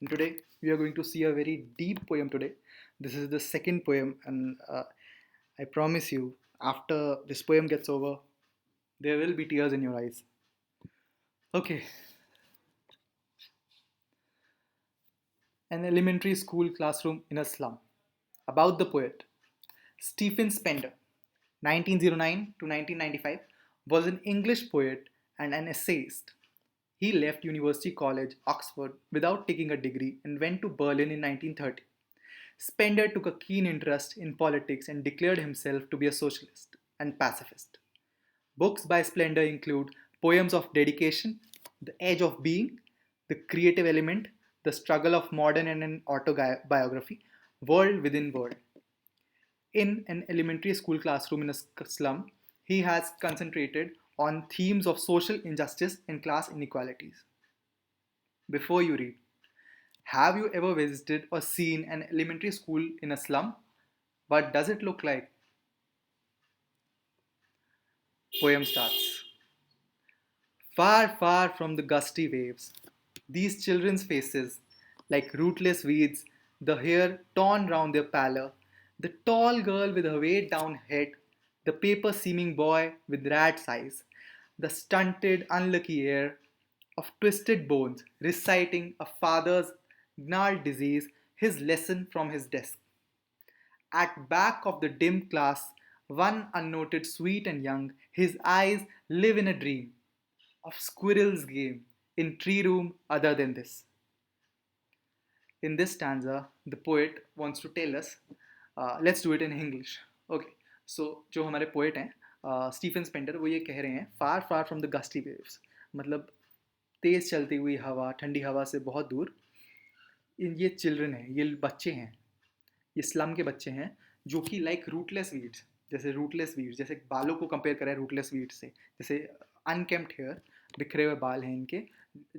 And today we are going to see a very deep poem today. This is the second poem, and I promise you, after this poem gets over, there will be tears in your eyes. Okay, an elementary school classroom in a slum. About the poet. Stephen Spender, 1909 to 1995, was an English poet and an essayist. He left University College, Oxford, without taking a degree and went to Berlin in 1930. Spender took a keen interest in politics and declared himself to be a socialist and pacifist. Books by Splendor include Poems of Dedication, The Edge of Being, The Creative Element, The Struggle of Modern and an Autobiography, World Within World. In an elementary school classroom in a slum, he has concentrated on themes of social injustice and class inequalities. Before you read, have you ever visited or seen an elementary school in a slum? What does it look like? Poem starts. Far, far from the gusty waves, these children's faces, like rootless weeds, the hair torn round their pallor, the tall girl with her weighed down head, the paper seeming boy with rat's eyes, the stunted, unlucky air of twisted bones reciting a father's gnarled disease, his lesson from his desk. At back of the dim class, one unnoted sweet and young, his eyes live in a dream of squirrel's game in tree room other than this. In this stanza, the poet wants to tell us, let's do it in English. Okay, so जो हमारे poet हैं Stephen Spender वो ये कह रहे हैं far far from the gusty waves मतलब तेज चलती हुई हवा ठंडी हवा से बहुत दूर ये चिल्ड्रन हैं ये बच्चे हैं ये स्लम के बच्चे हैं जो कि लाइक रूटलेस वीड्स जैसे बालों को कंपेयर करें रूटलेस वीड्स से जैसे अनकेम्प्ड हेयर बिखरे हुए बाल हैं इनके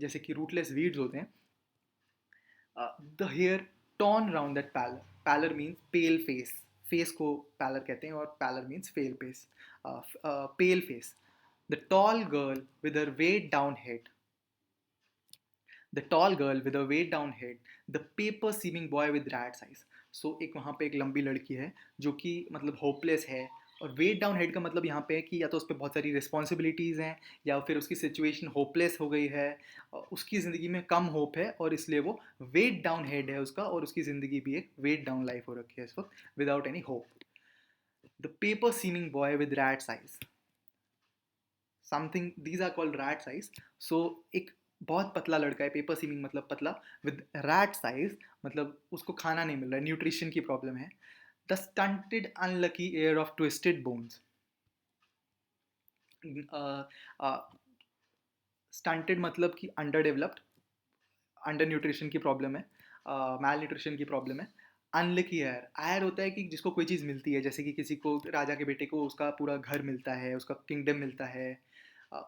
जैसे कि रूटलेस वीड्स होते हैं the hair torn round that pallor pallor means pale face face को पैलर कहते हैं और pallor means fail face pale face the tall girl with her weight down head the tall girl with a weight down head the paper seeming boy with rat's eyes so एक वहाँ पे एक लंबी लड़की है जो कि मतलब होपलेस है और वेट डाउन हेड का मतलब यहाँ पे है कि या तो उस पर बहुत सारी रिस्पॉन्सिबिलिटीज़ हैं या फिर उसकी सिचुएशन होपलेस हो गई है उसकी ज़िंदगी में कम होप है और इसलिए वो वेट डाउन हेड है उसका और उसकी ज़िंदगी भी एक वेट डाउन लाइफ हो रखी है इस वक्त without any hope the paper seeming boy with rat's eyes something these are called rat's eyes so एक बहुत पतला लड़का है पेपर सीमिंग मतलब पतला विद रैट साइज मतलब उसको खाना नहीं मिल रहा है न्यूट्रिशन की प्रॉब्लम है the stunted unlucky air of twisted bones stunted मतलब कि अंडर डेवलप्ड अंडर न्यूट्रिशन की प्रॉब्लम है मैल न्यूट्रिशन की प्रॉब्लम है अनलकी एयर आयर होता है कि जिसको कोई चीज़ मिलती है जैसे कि किसी को राजा के बेटे को उसका पूरा घर मिलता है उसका किंगडम मिलता है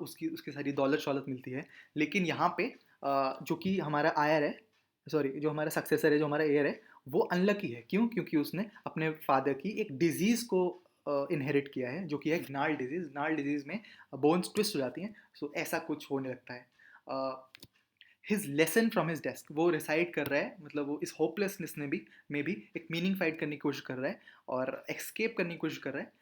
उसकी उसकी सारी दौलत शौलत मिलती है लेकिन यहाँ पे जो कि हमारा आयर है सॉरी जो हमारा सक्सेसर है जो हमारा एयर है वो अनलकी है क्यों क्योंकि उसने अपने फादर की एक डिजीज़ को इनहेरिट किया है जो कि है gnarl डिजीज़ में बोन्स ट्विस्ट हो जाती हैं सो ऐसा कुछ होने लगता है his lesson from his desk वो रिसाइड कर रहा है मतलब वो इस होपलेसनेस में भी एक मीनिंग फाइट करने की कोशिश कर रहा है और एक्सकेप करने की कोशिश कर रहा है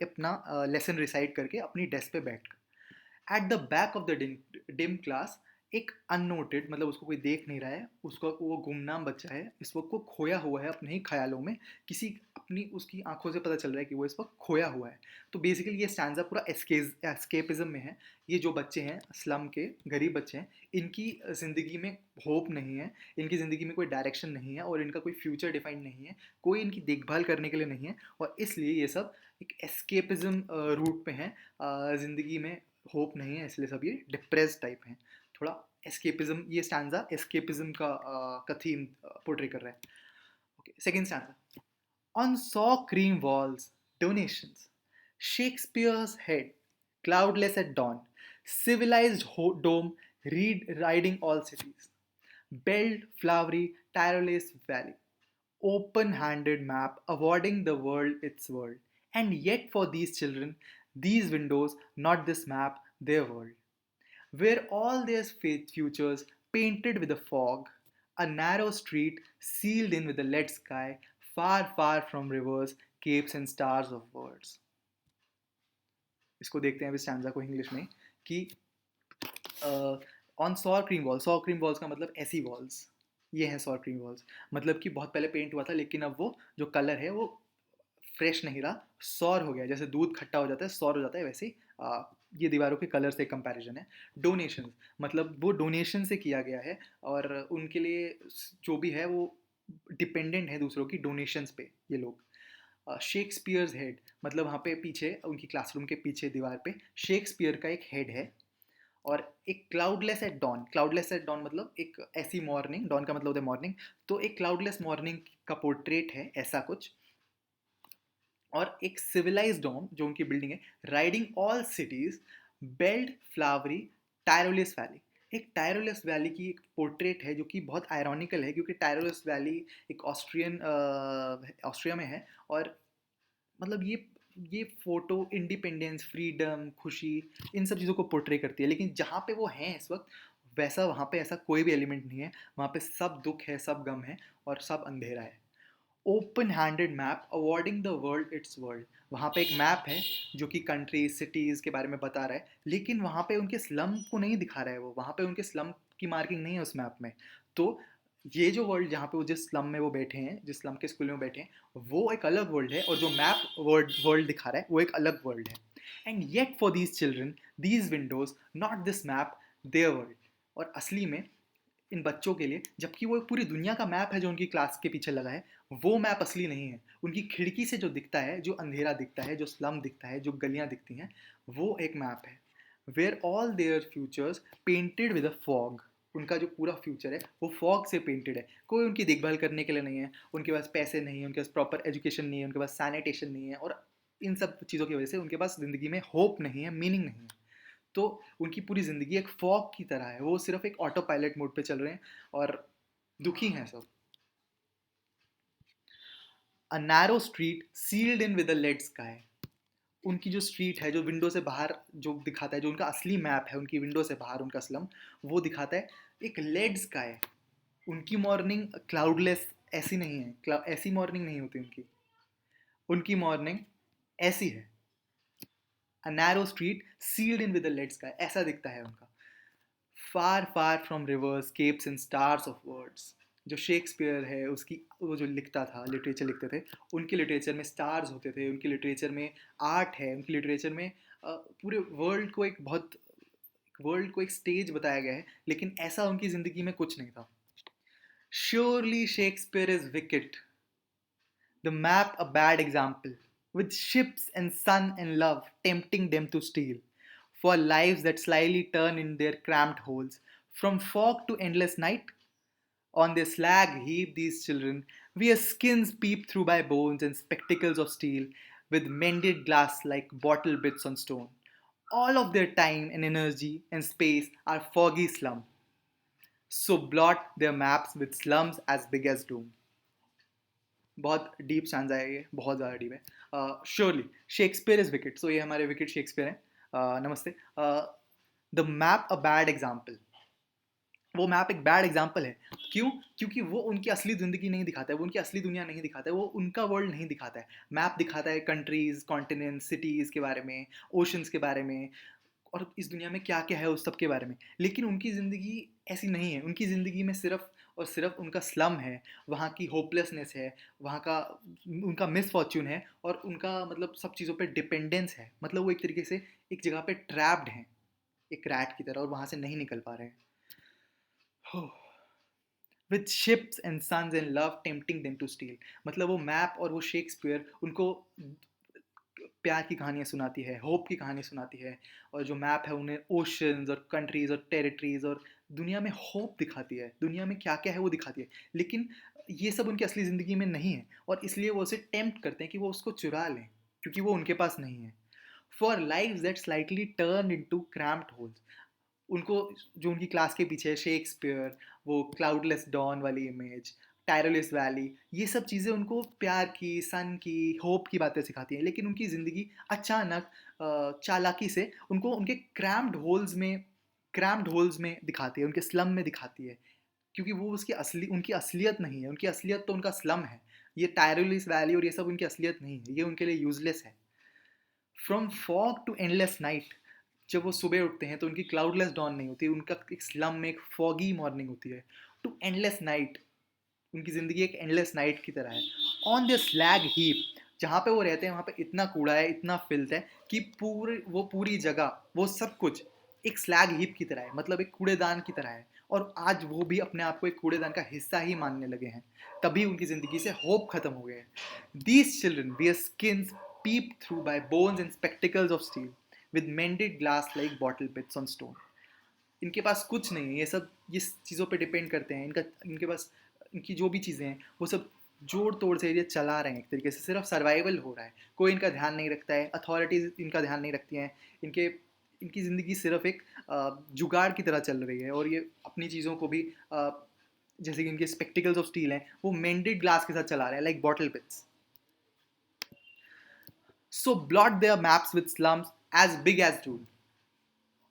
अपना लेसन रिसाइड करके अपनी डेस्क पे बैठ कर at the back of the dim class एक अननोटेड मतलब उसको कोई देख नहीं रहा है उसको वो गुमनाम बच्चा है इस वक्त वो खोया हुआ है अपने ही ख्यालों में किसी अपनी उसकी आंखों से पता चल रहा है कि वो इस वक्त खोया हुआ है तो बेसिकली ये स्टैंजा पूरा एस्केपिज्म में है ये जो बच्चे हैं स्लम के गरीब बच्चे हैं इनकी ज़िंदगी में होप नहीं है इनकी ज़िंदगी में कोई डायरेक्शन नहीं है और इनका कोई फ्यूचर डिफाइंड नहीं है कोई इनकी देखभाल करने के लिए नहीं है और इसलिए ये सब एक एस्केपिज्म रूट पे हैं ज़िंदगी में होप नहीं है इसलिए सब ये डिप्रेस टाइप हैं थोड़ा एस्केपिज्म ये स्टैंजा एस्केपिज्म का थीम पोर्ट्रे कर रहा है okay second stanza on saw cream walls donations Shakespeare's head cloudless at dawn civilized dome riding all cities belled flowery tireless valley open-handed map awarding the world its world and yet for these children these windows not this map their world where all their futures painted with a fog, a narrow street sealed in with a lead sky, far, far from rivers, capes and stars of words. इसको देखते हैं इस stanza को English में कि on sorry cream walls का मतलब ऐसी वॉल्स, ये हैं सॉर क्रीम वॉल्स, मतलब कि बहुत पहले पेंट हुआ था लेकिन अब वो जो कलर है वो फ्रेश नहीं रहा, सौर हो गया, जैसे दूध खट्टा हो जाता है सौर हो जाता है, वैसे ही ये दीवारों के कलर से कंपैरिजन है। डोनेशन मतलब वो डोनेशन से किया गया है और उनके लिए जो भी है वो डिपेंडेंट है दूसरों की डोनेशंस पे ये लोग। शेक्सपियर्स हेड मतलब वहाँ पे पीछे उनकी क्लासरूम के पीछे दीवार पे शेक्सपियर का एक हेड है। और एक क्लाउडलेस एट डॉन मतलब एक ऐसी मॉर्निंग, डॉन का मतलब होता है मॉर्निंग, तो एक क्लाउडलेस मॉर्निंग का पोर्ट्रेट है ऐसा कुछ। और एक सिविलाइज डॉम जो उनकी बिल्डिंग है, riding all cities, belled flowery Tyrolese valley. एक टायरोलिस वैली की एक पोर्ट्रेट है जो कि बहुत आयरॉनिकल है क्योंकि टायरोलिस वैली एक ऑस्ट्रिया में है। और मतलब ये फोटो इंडिपेंडेंस, फ्रीडम, खुशी, इन सब चीज़ों को पोर्ट्रे करती है, लेकिन जहाँ पे वो हैं इस वक्त वैसा वहाँ पे ऐसा कोई भी एलिमेंट नहीं है। वहाँ पे सब दुख है, सब गम है और सब अंधेरा है। Open handed map awarding the world it's world, वहाँ पे एक मैप है जो कि कंट्री सिटीज़ के बारे में बता रहा है, लेकिन वहाँ पे उनके स्लम को नहीं दिखा रहा है, वो वहाँ पे उनके स्लम की मार्किंग नहीं है उस मैप में। तो ये जो वर्ल्ड जहाँ पे वो जिस स्लम में वो बैठे हैं, जिस स्लम के स्कूल में बैठे हैं, वो एक अलग वर्ल्ड है और जो मैप वर्ल्ड दिखा रहा है वो एक अलग वर्ल्ड है। And yet for these children these Windows not this map there world. और असली में इन बच्चों के लिए, जबकि वो पूरी दुनिया का मैप है जो उनकी क्लास के पीछे लगा है, वो मैप असली नहीं है। उनकी खिड़की से जो दिखता है, जो अंधेरा दिखता है, जो स्लम दिखता है, जो गलियां दिखती हैं, वो एक मैप है। Where all their futures painted with a fog, उनका जो पूरा फ्यूचर है वो फॉग से पेंटेड है। कोई उनकी देखभाल करने के लिए नहीं है, उनके पास पैसे नहीं है, उनके पास प्रॉपर एजुकेशन नहीं है, उनके पास सैनिटेशन नहीं है, और इन सब चीज़ों की वजह से उनके पास ज़िंदगी में होप नहीं है, मीनिंग नहीं है। तो उनकी पूरी ज़िंदगी एक फॉग की तरह है, वो सिर्फ एक ऑटो पायलट मोड पे चल रहे हैं और दुखी हैं सब। A narrow street sealed in with a lead sky, उनकी जो स्ट्रीट है, जो विंडो से बाहर जो दिखाता है, जो उनका असली मैप है उनकी विंडो से बाहर उनका स्लम, वो दिखाता है एक लेड स्काई। उनकी मॉर्निंग क्लाउडलेस ऐसी नहीं है, ऐसी मॉर्निंग नहीं होती उनकी, उनकी मॉर्निंग ऐसी है। A narrow street sealed in with a lead sky, ऐसा दिखता है उनका। Far far from rivers capes and stars of words, जो शेक्सपियर है उसकी वो जो लिखता था, लिटरेचर लिखते थे, उनके लिटरेचर में स्टार्स होते थे, उनके लिटरेचर में आर्ट है, उनके लिटरेचर में पूरे वर्ल्ड को एक स्टेज बताया गया है, लेकिन ऐसा उनकी ज़िंदगी में कुछ नहीं था। Surely Shakespeare is wicket, the map a bad example, with ships and sun and love tempting them to steal, for lives that slyly turn in their cramped holes, from fog to endless night. On their slag heap these children, where skins peep through by bones and spectacles of steel, with mended glass like bottle bits on stone. All of their time and energy and space are foggy slum. So blot their maps with slums as big as doom. बहुत deep stanza है ये, बहुत ज़्यादा deep है। Surely Shakespeare is wicket, सो ये हमारे wicket Shakespeare हैं। नमस्ते। The map a bad example, वो मैप एक बैड एग्जाम्पल है। क्यों? क्योंकि वो उनकी असली ज़िंदगी नहीं दिखाता है, वो उनकी असली दुनिया नहीं दिखाता है, वो उनका वर्ल्ड नहीं दिखाता है। मैप दिखाता है कंट्रीज़, कॉन्टिनेंट्स, सिटीज़ के बारे में, ओशंस के बारे में, और इस दुनिया में क्या क्या है उस सब के बारे में। लेकिन उनकी ज़िंदगी ऐसी नहीं है, उनकी ज़िंदगी में सिर्फ और सिर्फ उनका स्लम है, वहाँ की होपलेसनेस है, वहाँ का उनका मिसफॉर्च्यून है, और उनका मतलब सब चीज़ों पे डिपेंडेंस है। मतलब वो एक तरीके से एक जगह पे ट्रैप्ड हैं, एक रैट की तरह, और वहाँ से नहीं निकल पा रहे हैं। With ships and suns and love tempting them to steal, मतलब वो मैप और वो शेक्सपियर उनको प्यार की कहानियाँ सुनाती है, होप की कहानी सुनाती है, और जो मैप है उन्हें ओशंस और कंट्रीज़ और टेरिटरीज़ और दुनिया में होप दिखाती है, दुनिया में क्या क्या है वो दिखाती है। लेकिन ये सब उनकी असली ज़िंदगी में नहीं है, और इसलिए वो उसे टेम्प्ट करते हैं कि वो उसको चुरा लें, क्योंकि वो उनके पास नहीं है। For life that slightly turn in to cramped holes, उनको जो उनकी क्लास के पीछे है शेक्सपियर, वो क्लाउडलेस डॉन वाली इमेज, टायरलेस वैली, ये सब चीज़ें उनको प्यार की, सन की, होप की बातें सिखाती हैं, लेकिन उनकी ज़िंदगी अचानक चालाकी से उनको उनके क्रैम्प्ड होल्स में क्रैम्प्ड होल्स में दिखाती है, उनके स्लम में दिखाती है, क्योंकि वो उनकी असलियत नहीं है। उनकी असलियत तो उनका स्लम है। ये टायरोलिस वैली और ये सब उनकी असलियत नहीं है, ये उनके लिए यूजलेस है। From fog to endless night, जब वो सुबह उठते हैं तो उनकी क्लाउडलेस डॉन नहीं होती, उनका एक स्लम में एक फॉगी मॉर्निंग होती है। टू एंडलेस नाइट, उनकी ज़िंदगी एक एंडलेस नाइट की तरह है। ऑन द स्लैग हीप, जहाँ पे वो रहते हैं वहाँ पे इतना कूड़ा है, इतना फिल्थ है कि पूरी जगह, वो सब कुछ एक स्लैग हीप की तरह है, मतलब एक कूड़ेदान की तरह है। और आज वो भी अपने आप को एक कूड़ेदान का हिस्सा ही मानने लगे हैं। तभी उनकी ज़िंदगी से होप खत्म हो गया है। These children wear skins peeped through by bones and spectacles of steel with mended glass like bottle pits on stone. इनके पास कुछ नहीं है, ये सब इस चीज़ों पे डिपेंड करते हैं। इनके पास इनकी जो भी चीज़ें हैं वो सब जोड़ तोड़ से ये चला रहे हैं, एक तरीके से सिर्फ सर्वाइवल हो रहा है। कोई इनका ध्यान नहीं रखता है, अथॉरिटीज़ इनका ध्यान नहीं रखती हैं। इनके इनकी ज़िंदगी सिर्फ एक जुगाड़ की तरह चल रही है। और ये अपनी चीज़ों को भी जैसे कि इनके स्पेक्टिकल्स ऑफ स्टील हैं, वो मेंडेड ग्लास के साथ चला रहे हैं, like bottle pits. So blot their maps with slums as big as doom.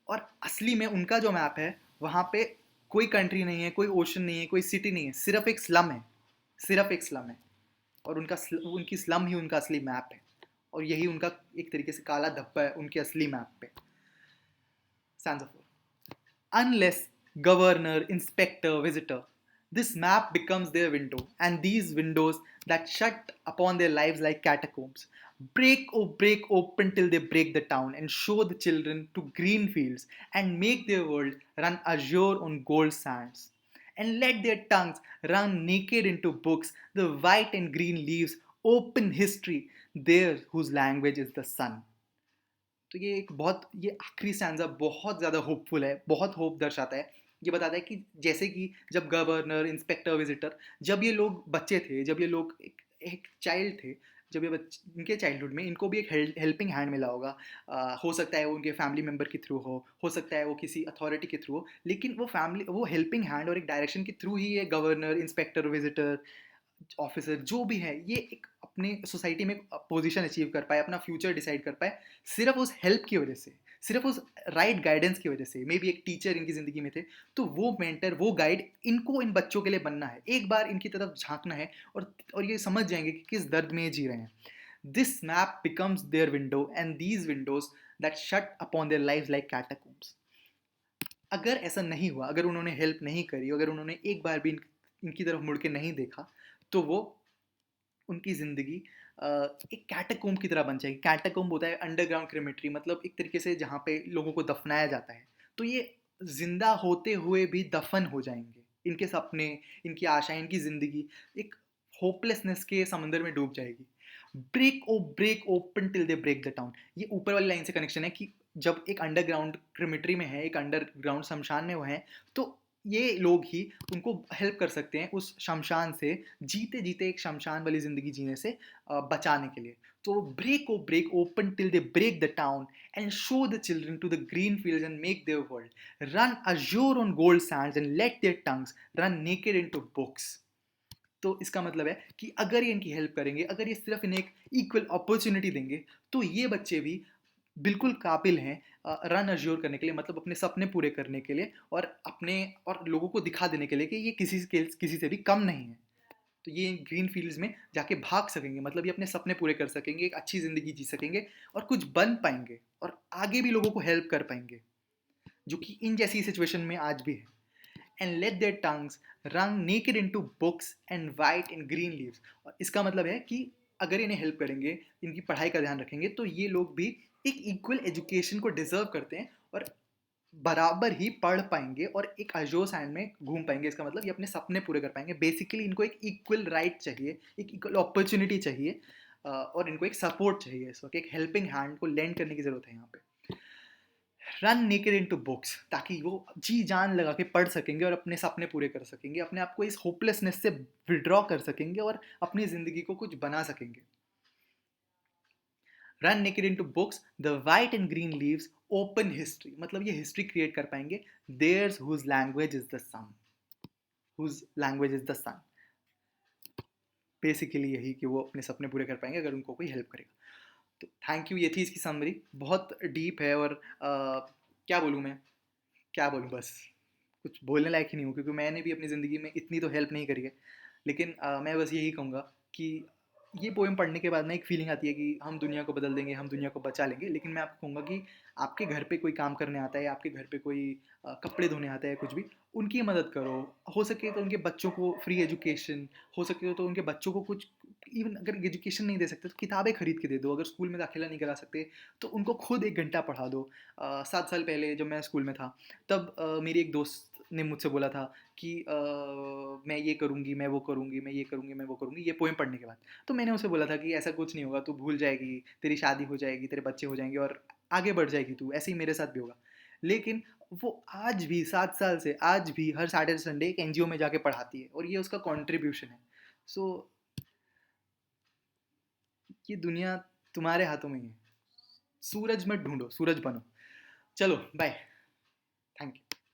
और असली में उनका जो मैप है, वहाँ पे कोई कंट्री नहीं है, कोई ओशन नहीं है, कोई सिटी नहीं है, सिर्फ एक स्लम है, सिर्फ एक स्लम है। और उनकी स्लम ही उनका असली मैप है। और यही उनका एक तरीके से काला धब्बा है उनके असली मैप पे। Stanza 4. Unless governor, inspector, visitor, this map becomes their window, and these windows that shut upon their lives like catacombs break open till they break the town and show the children to green fields and make their world run azure on gold sands. And let their tongues run naked into books, the white and green leaves open history, theirs whose language is the sun. तो ये आखिरी stanza बहुत ज़्यादा hopeful है, बहुत hope दर्शाता है। ये बताता है कि जैसे कि जब गवर्नर, इंस्पेक्टर, विजिटर, जब ये लोग बच्चे थे, जब ये लोग एक चाइल्ड थे, जब इनके चाइल्डहुड में इनको भी एक हेल्पिंग हैंड मिला होगा। हो सकता है वो उनके फैमिली मेम्बर के थ्रू हो सकता है वो किसी अथॉरिटी के थ्रू हो, लेकिन वो हेल्पिंग हैंड और एक डायरेक्शन के थ्रू ही ये गवर्नर, इंस्पेक्टर, विजिटर, ऑफिसर जो भी है, ये एक अपने सोसाइटी में पोजीशन अचीव कर पाए, अपना फ्यूचर डिसाइड कर पाए, सिर्फ उस हेल्प की वजह से, सिर्फ उस राइट गाइडेंस की वजह से। मे बी एक टीचर इनकी ज़िंदगी में थे, तो वो मेंटर, वो गाइड इनको इन बच्चों के लिए बनना है, एक बार इनकी तरफ झांकना है, और ये समझ जाएंगे कि किस दर्द में ये जी रहे हैं। This map becomes their window and these windows that shut upon their lives like catacombs. अगर ऐसा नहीं हुआ, अगर उन्होंने हेल्प नहीं करी, अगर उन्होंने एक बार भी इनकी तरफ मुड़ के नहीं देखा, तो वो उनकी ज़िंदगी एक कैटाकोम्ब की तरह बन जाएगी। कैटाकोम्ब होता है अंडरग्राउंड क्रेमेटरी, मतलब एक तरीके से जहाँ पे लोगों को दफनाया जाता है। तो ये जिंदा होते हुए भी दफन हो जाएंगे। इनके सपने, इनकी आशाएं, इनकी ज़िंदगी एक होपलेसनेस के समंदर में डूब जाएगी। Break open till they break the town, ये ऊपर वाली लाइन से कनेक्शन है कि जब एक अंडरग्राउंड क्रिमिट्री में है, एक अंडरग्राउंड शमशान में वो है, तो ये लोग ही उनको हेल्प कर सकते हैं उस शमशान से, जीते जीते एक शमशान वाली ज़िंदगी जीने से बचाने के लिए। तो break open till they break the town and show the children to the green fields and make their world run azure on gold sands and let their tongues run naked into books. तो इसका मतलब है कि अगर ये इनकी help करेंगे, अगर ये सिर्फ इन्हें एक इक्वल अपॉर्चुनिटी देंगे, तो ये बच्चे भी बिल्कुल काबिल हैं रन अज्योर करने के लिए, मतलब अपने सपने पूरे करने के लिए, और लोगों को दिखा देने के लिए कि ये किसी से भी कम नहीं है। तो ये ग्रीन फील्ड्स में जाके भाग सकेंगे, मतलब ये अपने सपने पूरे कर सकेंगे, एक अच्छी ज़िंदगी जी सकेंगे और कुछ बन पाएंगे और आगे भी लोगों को हेल्प कर पाएंगे, जो कि इन जैसी सिचुएशन में आज भी है। And let their tongues run naked into books and white and green leaves। और इसका मतलब है कि अगर इन्हें हेल्प करेंगे, इनकी पढ़ाई का ध्यान रखेंगे, तो ये लोग भी एक इक्वल एजुकेशन को डिजर्व करते हैं और बराबर ही पढ़ पाएंगे और एक अजोर सैंड में घूम पाएंगे। इसका मतलब ये अपने सपने पूरे कर पाएंगे। बेसिकली इनको एक इक्वल राइट चाहिए, एक इक्वल अपॉर्चुनिटी चाहिए, और इनको एक सपोर्ट चाहिए, इस वक्त एक हेल्पिंग हैंड को लेंड करने की ज़रूरत है यहाँ पे। रन नेकेड इनटू बुक्स, ताकि वो जी जान लगा के पढ़ सकेंगे और अपने सपने पूरे कर सकेंगे, अपने आप को इस होपलेसनेस से विड्रॉ कर सकेंगे और अपनी ज़िंदगी को कुछ बना सकेंगे। Run naked into books, the white and green leaves open history, मतलब ये हिस्ट्री क्रिएट कर पाएंगे। There's whose language is the sun, whose language is the sun. Basically यही कि वो अपने सपने पूरे कर पाएंगे अगर उनको कोई हेल्प करेगा। तो थैंक यू, ये थी इसकी समरी, बहुत डीप है और क्या बोलूँ मैं, क्या बोलूँ बस, कुछ बोलने लायक ही नहीं हूँ, क्योंकि मैंने भी अपनी ज़िंदगी में इतनी तो हेल्प नहीं करी है। लेकिन मैं बस यही कहूँगा कि ये पोएम पढ़ने के बाद ना एक फीलिंग आती है कि हम दुनिया को बदल देंगे, हम दुनिया को बचा लेंगे। लेकिन मैं आपको कहूँगा कि आपके घर पे कोई काम करने आता है, आपके घर पे कोई कपड़े धोने आता है, कुछ भी, उनकी मदद करो। हो सके तो उनके बच्चों को फ्री एजुकेशन, हो सके तो उनके बच्चों को कुछ, इवन अगर एजुकेशन नहीं दे सकते तो किताबें खरीद के दे दो। अगर स्कूल में दाखिला नहीं करा सकते तो उनको खुद 1 घंटा पढ़ा दो। 7 साल पहले जब मैं स्कूल में था, तब मेरी एक दोस्त ने मुझसे बोला था कि मैं ये करूँगी, मैं वो करूँगी, मैं ये करूँगी, मैं वो करूँगी, ये पोएम पढ़ने के बाद। तो मैंने उसे बोला था कि ऐसा कुछ नहीं होगा, तू भूल जाएगी, तेरी शादी हो जाएगी, तेरे बच्चे हो जाएंगे और आगे बढ़ जाएगी तू, ऐसे ही मेरे साथ भी होगा। लेकिन वो आज भी 7 साल से आज भी हर सैटरडे संडे एक एनजीओ में जाके पढ़ाती है, और ये उसका कंट्रीब्यूशन है। सो ये दुनिया तुम्हारे हाथों में ही है। सूरज मत ढूंढो, सूरज बनो। चलो बाय।